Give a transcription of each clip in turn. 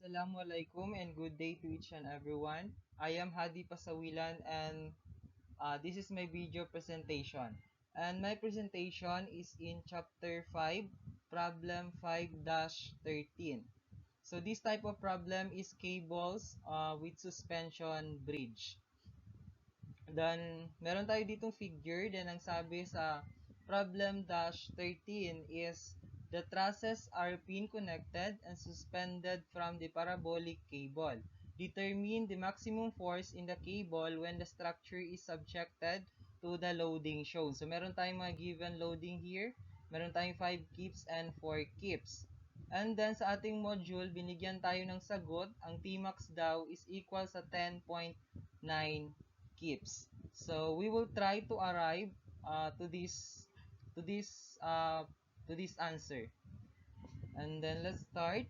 Assalamualaikum and good day to each and everyone. I am Hadi Pasawilan and this is my video presentation. And my presentation is in chapter 5, problem 5-13. So this type of problem is cables with suspension bridge. Then, meron tayo ditong figure. Then, ang sabi sa problem dash 13 is the trusses are pin connected and suspended from the parabolic cable. Determine the maximum force in the cable when the structure is subjected to the loading shown. So, meron tayong mga given loading here. Meron tayong 5 kips and 4 kips. And then, sa ating module, binigyan tayo ng sagot. Ang Tmax daw is equal sa 10.9 kips. So we will try to arrive to this uh, to this answer. And then let's start.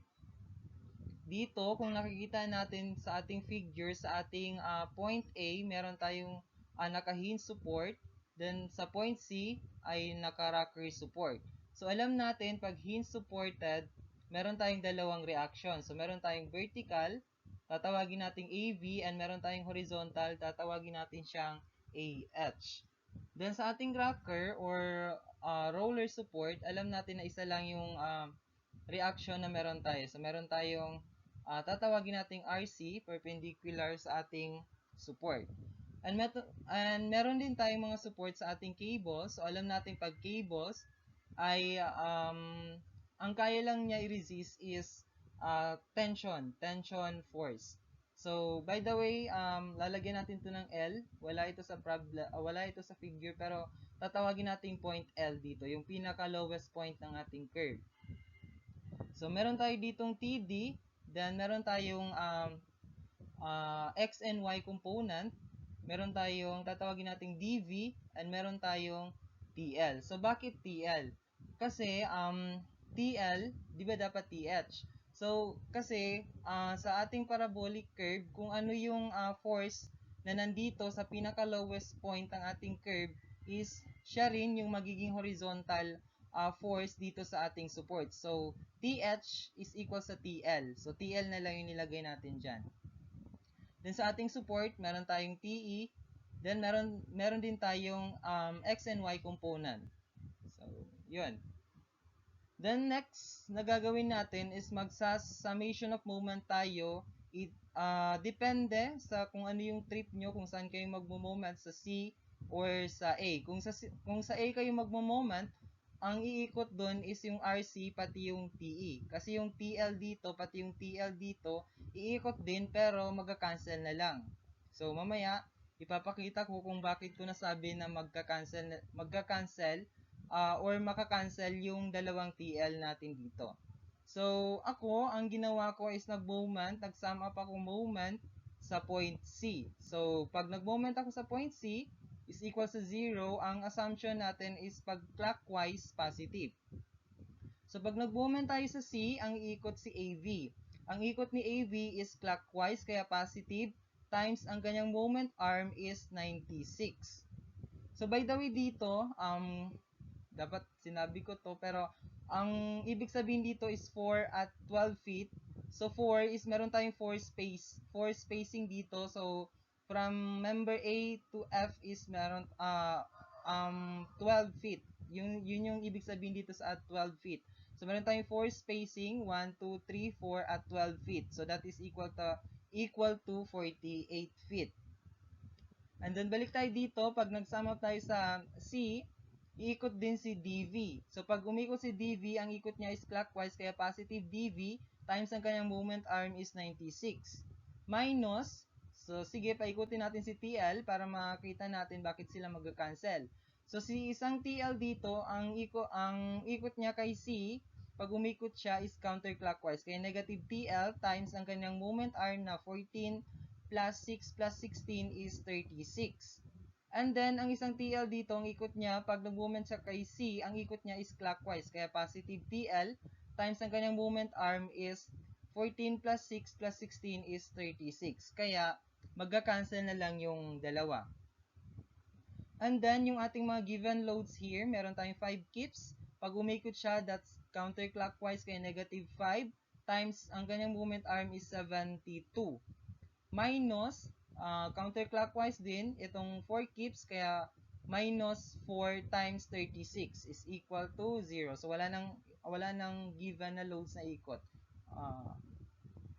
Dito, kung nakikita natin sa ating figure, sa ating point A, meron tayong naka-hinge support. Then sa point C ay naka-rocker support. So alam natin pag hinge supported, meron tayong dalawang reaction. So meron tayong vertical, tatawagin nating AV, and meron tayong horizontal, tatawagin natin siyang AH. Then sa ating rocker or roller support, alam natin na isa lang yung reaction na meron tayo. So meron tayong tatawagin nating RC, perpendicular sa ating support. And meron din tayong mga support sa ating cables. So alam natin pag cables ay ang kaya lang niya i-resist is tension force. So, by the way, lalagyan natin to ng L. Wala ito sa wala ito sa figure, pero tatawagin natin point L dito, yung pinaka lowest point ng ating curve. So, meron tayo ditong TD, then meron tayong X and Y component, meron tayong tatawagin nating DV, and meron tayong TL. So, bakit TL? Kasi, TL, di ba dapat TH? So, kasi, sa ating parabolic curve, kung ano yung force na nandito sa pinaka-lowest point ng ating curve is siya rin yung magiging horizontal force dito sa ating support. So, TH is equal sa TL. So, TL na lang yung nilagay natin dyan. Then, sa ating support, meron tayong TE. Then, meron din tayong X and Y component. So, yun. Then next na gagawin natin is magsa-summation of moment tayo. Depende sa kung ano yung trip nyo, kung saan kayo magmo-moment, sa C or sa A. Kung sa A kayo magmo-moment, ang iikot doon is yung RC pati yung TE. Kasi yung TL dito pati yung TL dito, iikot din pero magka-cancel na lang. So mamaya, ipapakita ko kung bakit ko nasabi na magka-cancel or maka-cancel yung dalawang TL natin dito. So, ako, ang ginawa ko is nag-sum up ako moment sa point C. So, pag nag-moment ako sa point C is equal sa 0, ang assumption natin is pag clockwise, positive. So, pag nag-moment tayo sa C, ang ikot si AV. Ang ikot ni AV is clockwise, kaya positive, times ang kanyang moment arm is 96. So, by the way dito, dapat sinabi ko to, pero ang ibig sabihin dito is 4 at 12 feet. So 4 is meron tayong 4 spacing dito. So from member A to F is meron 12 feet. Yun yung ibig sabihin dito sa at 12 feet. So meron tayong 4 spacing, 1 2 3 4 at 12 feet. So that is equal to 48 feet. And then balik tayo dito, pag nag-sum up tayo sa C, iikot din si DV. So pag umikot si DV, ang ikot niya is clockwise, kaya positive DV times ang kanyang moment arm is 96. Minus, so sige, paikutin natin si TL para makita natin bakit sila mag-cancel. So si isang TL dito, ang ikot niya kay C, pag umikot siya is counterclockwise. Kaya negative TL times ang kanyang moment arm na 14 plus 6 plus 16 is 36. And then, ang isang TL dito, ang ikot niya, pag nag-moment siya kay C, ang ikot niya is clockwise. Kaya positive TL times ang kanyang moment arm is 14 plus 6 plus 16 is 36. Kaya, magka-cancel na lang yung dalawa. And then, yung ating mga given loads here, meron tayong 5 kips. Pag umikot siya, that's counterclockwise, kaya negative 5 times ang kanyang moment arm is 72 minus counterclockwise din itong 4 keeps kaya minus 4 times 36 is equal to 0. So wala nang given na loads na ikot.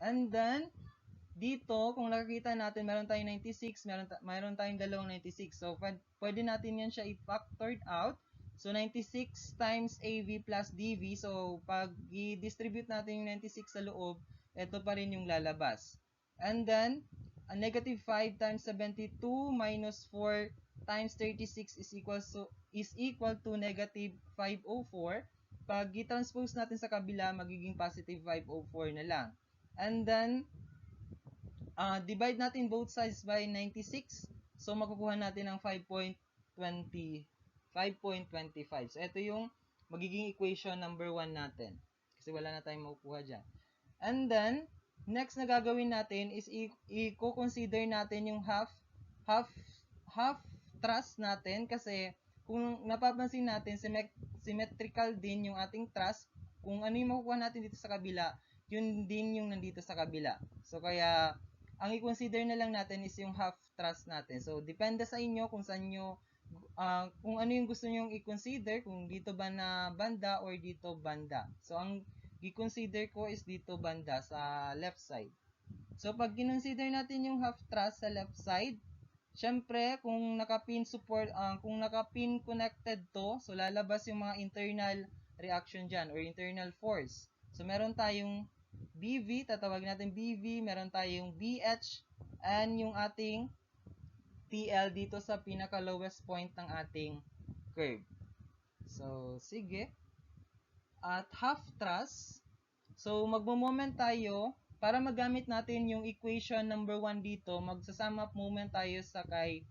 And then dito, kung nakikita natin, meron tayong 96, meron tayong dalawang 96. So, pwede natin yan siya i-factored out. So, 96 times AV plus DV. So, pag i-distribute natin yung 96 sa loob, ito pa rin yung lalabas. And then, a negative 5 times 72 minus 4 times 36 is equal to negative 504. Pag i-transpose natin sa kabila, magiging positive 504 na lang. And then, divide natin both sides by 96. So, makukuha natin ang 5.20, 5.25. So, ito yung magiging equation number 1 natin. Kasi wala na tayong makukuha dyan. And then, next na gagawin natin is i-consider natin yung half thrust natin. Kasi, kung napapansin natin, symmetrical din yung ating thrust. Kung ano yung makukuha natin dito sa kabila, yun din yung nandito sa kabila. So, kaya, ang i-consider na lang natin is yung half thrust natin. So, depende sa inyo kung saan nyo, kung ano yung gusto nyo i-consider, kung dito ba na banda or dito banda. So, ang i-consider ko is dito banda sa left side. So, pag kinonsider natin yung half thrust sa left side, syempre, kung naka-pin connected to, so lalabas yung mga internal reaction dyan or internal force. So, meron tayong BV, tatawag natin BV, meron tayong BH, and yung ating TL dito sa pinaka-lowest point ng ating curve. So, sige. At half thrust, so magmo-moment tayo, para magamit natin yung equation number 1 dito, magsasum up moment tayo sa kay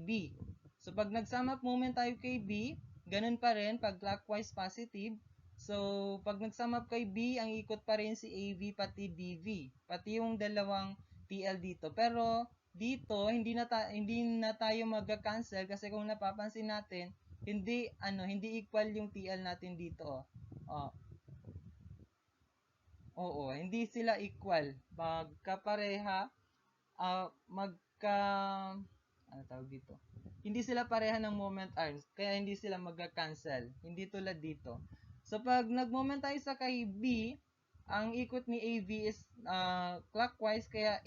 B. So, pag nagsum up moment tayo kay B, ganun pa rin, pag clockwise positive, so, pag nagsum up kay B, ang ikot pa rin si AV pati DV. Pati yung dalawang TL dito. Pero, dito, hindi na tayo mag-cancel kasi kung napapansin natin, hindi equal yung TL natin dito. Oo, hindi sila equal. Magkapareha, ano tawag dito? Hindi sila pareha ng moment arms, kaya hindi sila magka-cancel. Hindi tulad dito. So, pag nag-moment tayo sa kay B, ang ikot ni AV is clockwise, kaya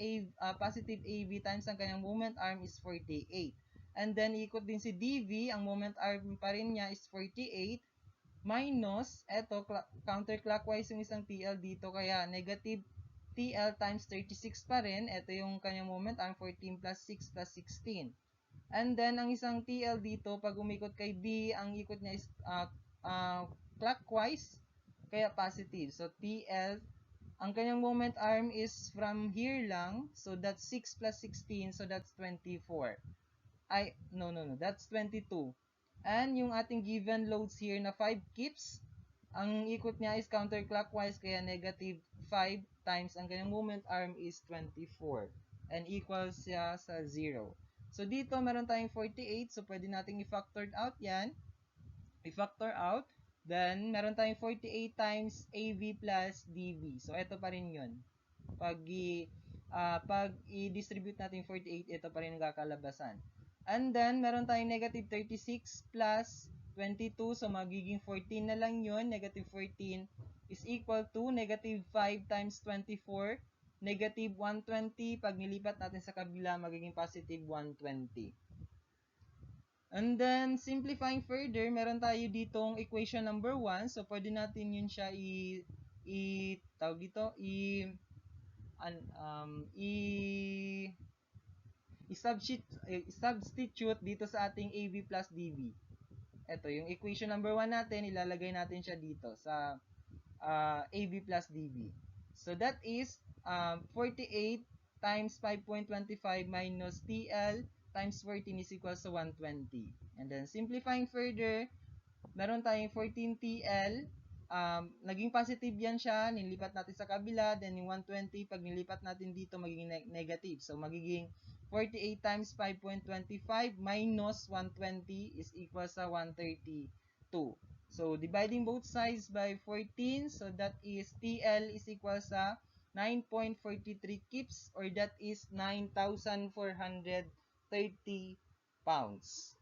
positive AV times ang kanyang moment arm is 48. And then, ikot din si DV, ang moment arm pa rin niya is 48, minus, eto, counterclockwise yung isang TL dito, kaya negative TL times 36 pa rin. Ito yung kanyang moment arm, 14 plus 6 plus 16. And then, ang isang TL dito, pag umikot kay B, ang ikot niya is clockwise, kaya positive. So, TL, ang kanyang moment arm is from here lang. So, that's 6 plus 16. So, that's 24. No. That's 22. And yung ating given loads here na 5 kips, ang ikot niya is counterclockwise, kaya negative 5 times ang kanyang moment arm is 24. And equals siya sa 0. So, dito meron tayong 48. So, pwede nating i-factor out yan. I-factor out. Then, meron tayong 48 times AV plus DV. So, ito pa rin yun. Pag i-distribute natin 48, ito pa rin ang kakalabasan. And then, meron tayong negative 36 plus 22. So, magiging 14 na lang yun. Negative 14 is equal to negative 5 times 24. Negative 120. Pag nilipat natin sa kabila, magiging positive 120. And then, simplifying further, meron tayo ditong equation number 1. So, pwede natin yun siya tawag dito, i-substitute dito sa ating AV plus DV. Ito, yung equation number 1 natin, ilalagay natin siya dito sa AV plus DV. So, that is 48 times 5.25 minus TL times 14 is equal to 120. And then, simplifying further, meron tayong 14 TL. Naging positive yan siya, nilipat natin sa kabila, then yung 120, pag nilipat natin dito, magiging negative. So, magiging 48 times 5.25 minus 120 is equal sa 132. So, dividing both sides by 14, so that is TL is equal sa 9.43 kips, or that is 9,430 pounds.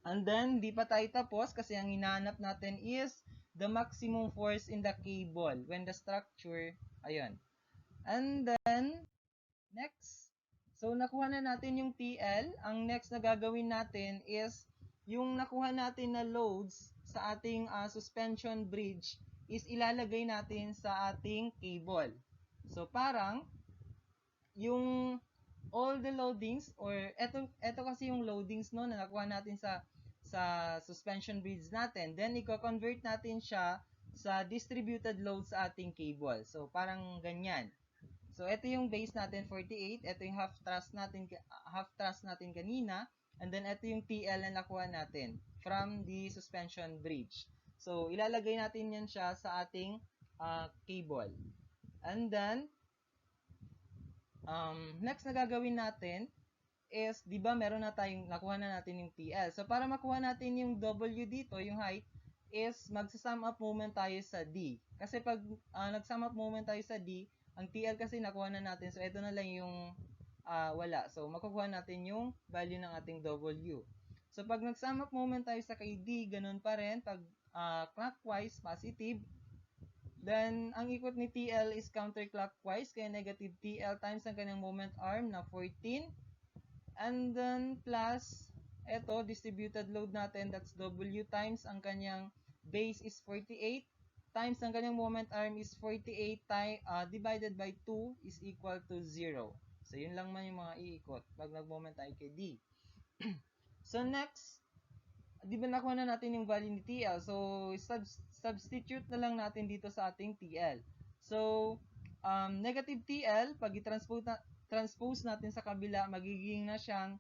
And then, di pa tayo tapos kasi ang hinahanap natin is the maximum force in the cable when the structure, ayun. And then, next, so nakuha na natin yung TL. Ang next na gagawin natin is yung nakuha natin na loads sa ating suspension bridge is ilalagay natin sa ating cable. So, parang yung all the loadings, or eto kasi yung loadings no na nakuha natin sa suspension bridge natin. Then i-convert natin siya sa distributed load sa ating cable. So parang ganyan. So ito yung base natin 48, ito yung half thrust natin kanina, and then ito yung TL na nakuha natin from the suspension bridge. So ilalagay natin yan siya sa ating cable. And then next na gagawin natin is, di ba meron na tayong, nakuha na natin yung TL. So, para makuha natin yung W dito, yung height, is magsa-sum up moment tayo sa D. Kasi pag nag-sum up moment tayo sa D, ang TL kasi nakuha na natin. So, ito na lang yung wala. So, makukuha natin yung value ng ating W. So, pag nag-sum up moment tayo sa kay D, ganun pa rin. Pag clockwise, positive, then, ang ikot ni TL is counterclockwise, kaya negative TL times ang kanyang moment arm na 14. And then, plus, eto, distributed load natin, that's W times ang kanyang base is 48, times ang kanyang moment arm is 48, divided by 2 is equal to 0. So, yun lang man yung mga iikot pag nag-moment tayo kay D. So, next, di ba nakuha na natin yung value ni TL? So, substitute na lang natin dito sa ating TL. So, negative TL, pag i-transpose natin sa kabila, magiging na siyang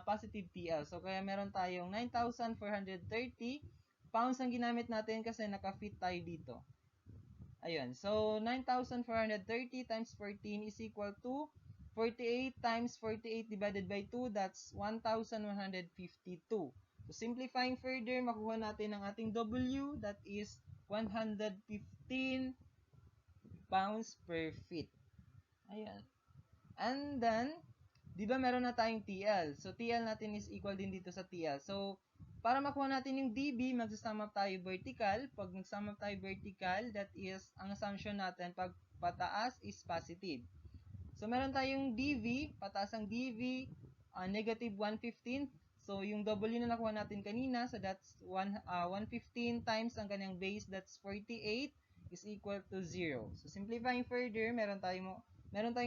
positive TL. So, kaya meron tayong 9,430 pounds ang ginamit natin kasi naka-fit tayo dito. Ayun. So, 9,430 times 14 is equal to 48 times 48 divided by 2, that's 1,152. So, simplifying further, makuha natin ang ating W, that is 115 pounds per feet. Ayan. And then, di ba meron na tayong TL? So, TL natin is equal din dito sa TL. So, para makuha natin yung DB, mag-sum up tayo vertical. Pag mag-sum up tayo vertical, that is, ang assumption natin, pag pataas is positive. So, meron tayong DV, pataas ang DV, negative 115. So, yung W na nakuha natin kanina, so that's 115 times ang kanyang base, that's 48, is equal to 0. So, simplifying further, meron tayong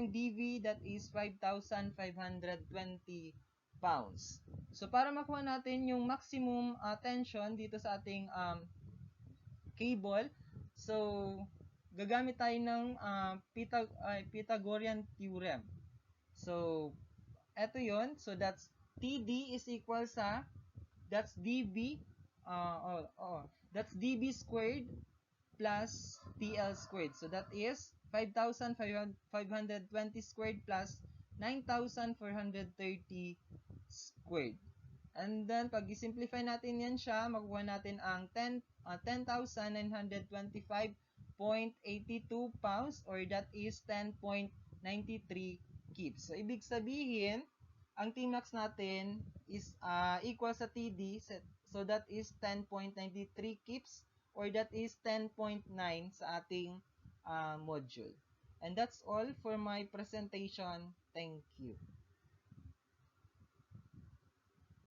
DV that is 5,520 pounds. So, para makuha natin yung maximum tension dito sa ating cable, so, gagamit tayo ng Pythagorean theorem. So, eto yon. So, that's TD is equal sa, that's DB, that's DB squared plus TL squared. So, that is 5,520 squared plus 9,430 squared. And then, pag i-simplify natin yan siya, makukuha natin ang 10,925.82 pounds, or that is 10.93 kips. So, ibig sabihin, ang Tmax natin is equal sa TD, so that is 10.93 kips, or that is 10.9 sa ating module. And that's all for my presentation. Thank you.